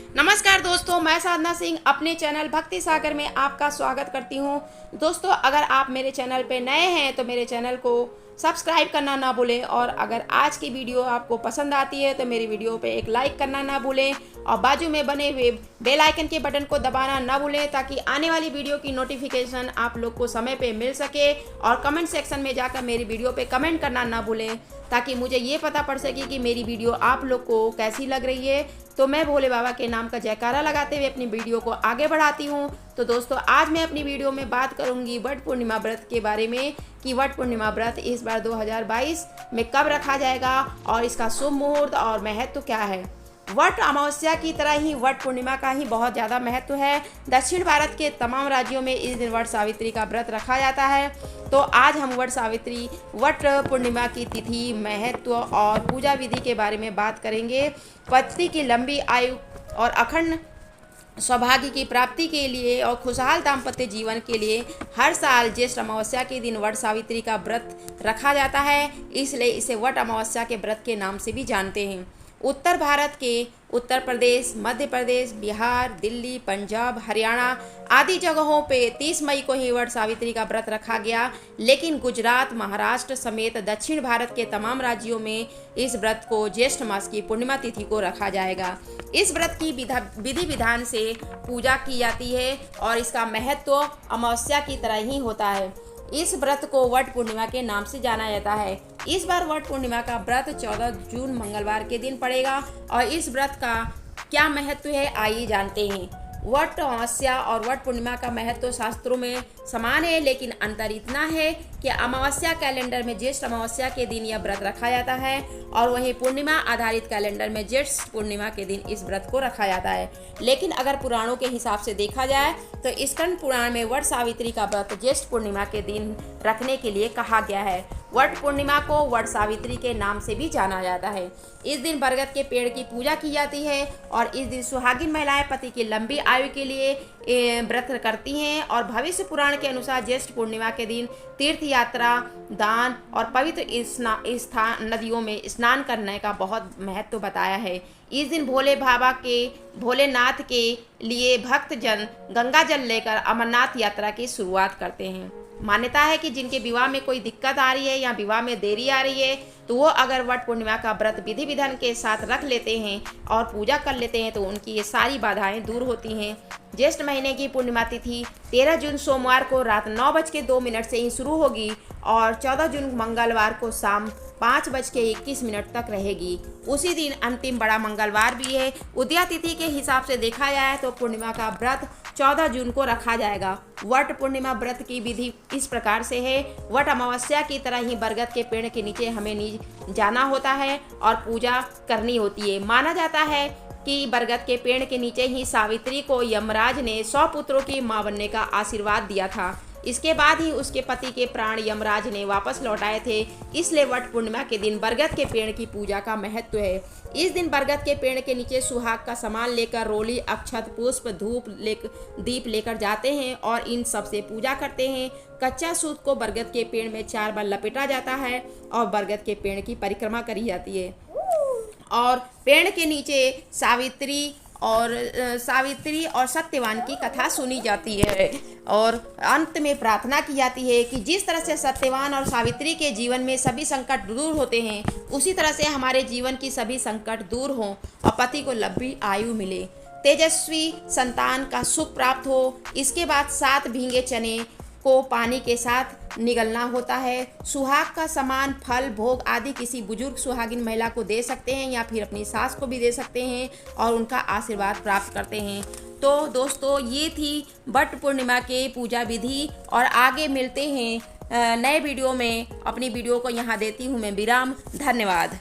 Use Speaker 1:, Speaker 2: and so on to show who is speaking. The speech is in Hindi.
Speaker 1: नमस्कार दोस्तों, मैं साधना सिंह अपने चैनल भक्ति सागर में आपका स्वागत करती हूं। दोस्तों, अगर आप मेरे चैनल पे नए हैं तो मेरे चैनल को सब्सक्राइब करना ना भूलें, और अगर आज की वीडियो आपको पसंद आती है तो मेरी वीडियो पे एक लाइक करना ना भूलें और बाजू में बने हुए बेल आइकन के बटन को दबाना ना भूलें, ताकि आने वाली वीडियो की नोटिफिकेशन आप लोग को समय पे मिल सके। और कमेंट सेक्शन में जाकर मेरी वीडियो पे कमेंट करना ना भूलें, ताकि मुझे ये पता पड़ सके कि मेरी वीडियो आप लोग को कैसी लग रही है। तो मैं भोले बाबा के नाम का जयकारा लगाते हुए अपनी वीडियो को आगे बढ़ाती हूँ। तो दोस्तों, आज मैं अपनी वीडियो में बात करूँगी वट पूर्णिमा व्रत के बारे में, कि वट पूर्णिमा व्रत इस बार 2022 में कब रखा जाएगा और इसका शुभ मुहूर्त और महत्व क्या है। वट अमावस्या की तरह ही वट पूर्णिमा का ही बहुत ज़्यादा महत्व है। दक्षिण भारत के तमाम राज्यों में इस दिन वट सावित्री का व्रत रखा जाता है। तो आज हम वट पूर्णिमा की तिथि, महत्व और पूजा विधि के बारे में बात करेंगे। पति की लंबी आयु और अखंड सौभाग्य की प्राप्ति के लिए और खुशहाल दाम्पत्य जीवन के लिए हर साल ज्येष्ठ अमावस्या के दिन वट सावित्री का व्रत रखा जाता है, इसलिए इसे वट अमावस्या के व्रत के नाम से भी जानते हैं। उत्तर भारत के उत्तर प्रदेश, मध्य प्रदेश, बिहार, दिल्ली, पंजाब, हरियाणा आदि जगहों पे 30 मई को ही वट सावित्री का व्रत रखा गया, लेकिन गुजरात, महाराष्ट्र समेत दक्षिण भारत के तमाम राज्यों में इस व्रत को ज्येष्ठ मास की पूर्णिमा तिथि को रखा जाएगा। इस व्रत की विधि विधान से पूजा की जाती है और इसका महत्व अमावस्या की तरह ही होता है। इस व्रत को वट पूर्णिमा के नाम से जाना जाता है। इस बार वट पूर्णिमा का व्रत 14 जून मंगलवार के दिन पड़ेगा, और इस व्रत का क्या महत्व है आइए जानते हैं। वट अमावस्या और वट पूर्णिमा का महत्व शास्त्रों में समान है, लेकिन अंतर इतना है कि अमावस्या कैलेंडर में ज्येष्ठ अमावस्या के दिन यह व्रत रखा जाता है, और वहीं पूर्णिमा आधारित कैलेंडर में ज्येष्ठ पूर्णिमा के दिन इस व्रत को रखा जाता है। लेकिन अगर पुराणों के हिसाब से देखा जाए तो स्कंद पुराण में वट सावित्री का व्रत ज्येष्ठ पूर्णिमा के दिन रखने के लिए कहा गया है। वट पूर्णिमा को वट सावित्री के नाम से भी जाना जाता है। इस दिन बरगद के पेड़ की पूजा की जाती है, और इस दिन सुहागिन महिलाएं पति की लंबी आयु के लिए व्रत करती हैं। और भविष्य पुराण के अनुसार ज्येष्ठ पूर्णिमा के दिन तीर्थ यात्रा, दान और पवित्र स्थान नदियों में स्नान करने का बहुत महत्व बताया है। इस दिन भोलेनाथ के लिए भक्तजन गंगा जल लेकर अमरनाथ यात्रा की शुरुआत करते हैं। मान्यता है कि जिनके विवाह में कोई दिक्कत आ रही है या विवाह में देरी आ रही है, तो वो अगर वट पूर्णिमा का व्रत विधि विधान के साथ रख लेते हैं और पूजा कर लेते हैं तो उनकी ये सारी बाधाएं दूर होती हैं। ज्येष्ठ महीने की पूर्णिमा तिथि 13 जून सोमवार को रात 9:02 से ही शुरू होगी और 14 जून मंगलवार को शाम 5:21 तक रहेगी। उसी दिन अंतिम बड़ा मंगलवार भी है। उदया तिथि के हिसाब से देखा जाए तो पूर्णिमा का व्रत 14 जून को रखा जाएगा। वट पूर्णिमा व्रत की विधि इस प्रकार से है। वट अमावस्या की तरह ही बरगद के पेड़ के नीचे हमें जाना होता है और पूजा करनी होती है। माना जाता है कि बरगद के पेड़ के नीचे ही सावित्री को यमराज ने 100 पुत्रों की मां बनने का आशीर्वाद दिया था। इसके बाद ही उसके पति के प्राण यमराज ने वापस लौटाए थे। इसलिए वट पूर्णिमा के दिन बरगद के पेड़ की पूजा का महत्व है। इस दिन बरगद के पेड़ के नीचे सुहाग का सामान लेकर रोली, अक्षत, पुष्प, धूप दीप लेकर जाते हैं और इन सब से पूजा करते हैं। कच्चा सूत को बरगद के पेड़ में 4 बार लपेटा जाता है और बरगद के पेड़ की परिक्रमा करी जाती है, और पेड़ के नीचे सावित्री और सत्यवान की कथा सुनी जाती है, और अंत में प्रार्थना की जाती है कि जिस तरह से सत्यवान और सावित्री के जीवन में सभी संकट दूर होते हैं, उसी तरह से हमारे जीवन की सभी संकट दूर हों और पति को लंबी आयु मिले, तेजस्वी संतान का सुख प्राप्त हो। इसके बाद 7 भींगे चने को पानी के साथ निगलना होता है। सुहाग का सामान, फल, भोग आदि किसी बुजुर्ग सुहागिन महिला को दे सकते हैं या फिर अपनी सास को भी दे सकते हैं और उनका आशीर्वाद प्राप्त करते हैं। तो दोस्तों, ये थी वट पूर्णिमा के पूजा विधि, और आगे मिलते हैं नए वीडियो में। अपनी वीडियो को यहाँ देती हूँ मैं विराम। धन्यवाद।